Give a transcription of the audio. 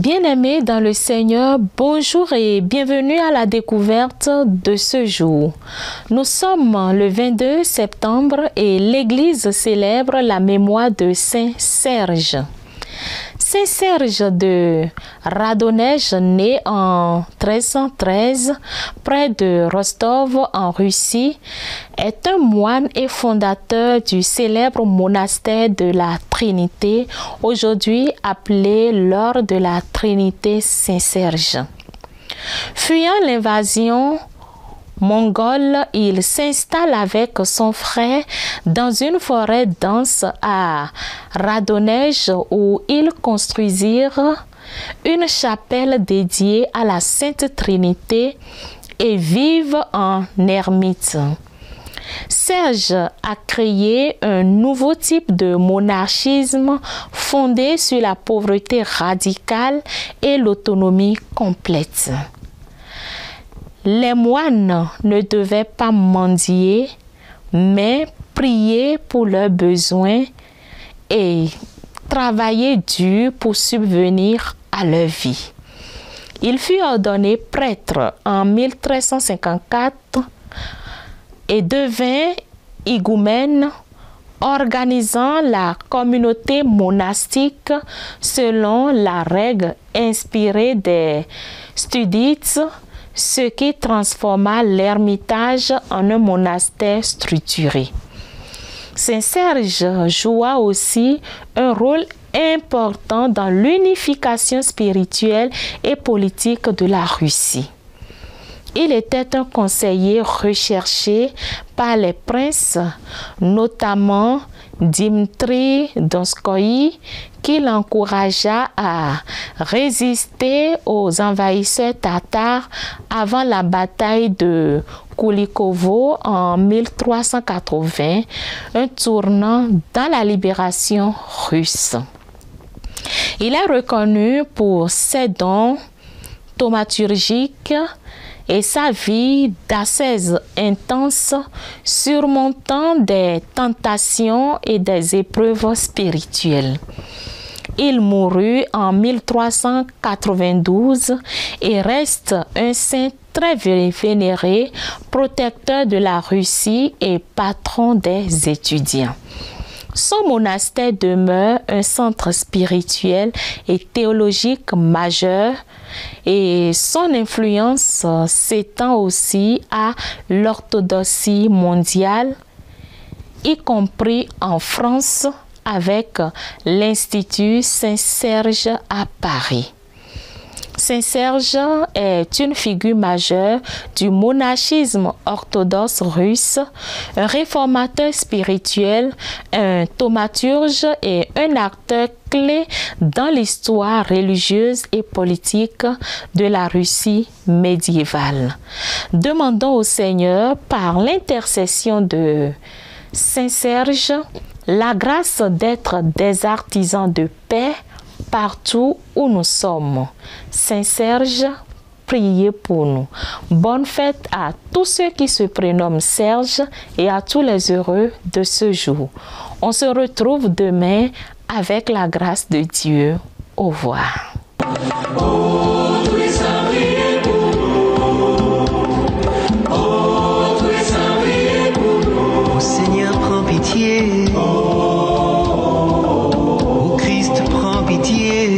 Bien-aimés dans le Seigneur, bonjour et bienvenue à la découverte de ce jour. Nous sommes le 22 septembre et l'Église célèbre la mémoire de Saint Serge. Saint Serge de Radonej, né en 1313 près de Rostov en Russie, est un moine et fondateur du célèbre monastère de la Trinité, aujourd'hui appelé l'Ordre de la Trinité Saint-Serge. Fuyant l'invasion mongole, il s'installe avec son frère dans une forêt dense à Radonej où ils construisirent une chapelle dédiée à la Sainte Trinité et vivent en ermite. Serge a créé un nouveau type de monarchisme fondé sur la pauvreté radicale et l'autonomie complète. Les moines ne devaient pas mendier, mais prier pour leurs besoins et travailler dur pour subvenir à leur vie. Il fut ordonné prêtre en 1354 et devint higoumène, organisant la communauté monastique selon la règle inspirée des Studites, ce qui transforma l'ermitage en un monastère structuré. Saint Serge joua aussi un rôle important dans l'unification spirituelle et politique de la Russie. Il était un conseiller recherché par les princes, notamment Dmitri Donskoï, qui l'encouragea à résister aux envahisseurs tatars avant la bataille de Koulikovo en 1380, un tournant dans la libération russe. Il est reconnu pour ses dons thaumaturgiques et sa vie d'ascèse intense, surmontant des tentations et des épreuves spirituelles. Il mourut en 1392 et reste un saint très vénéré, protecteur de la Russie et patron des étudiants. Son monastère demeure un centre spirituel et théologique majeur et son influence s'étend aussi à l'orthodoxie mondiale, y compris en France avec l'Institut Saint-Serge à Paris. Saint-Serge est une figure majeure du monachisme orthodoxe russe, un réformateur spirituel, un thaumaturge et un acteur clé dans l'histoire religieuse et politique de la Russie médiévale. Demandons au Seigneur, par l'intercession de Saint-Serge, la grâce d'être des artisans de paix partout où nous sommes. Saint Serge, priez pour nous. Bonne fête à tous ceux qui se prénomment Serge et à tous les heureux de ce jour. On se retrouve demain avec la grâce de Dieu. Au revoir. Ô Seigneur, prends pitié. Ô Christ, prends pitié.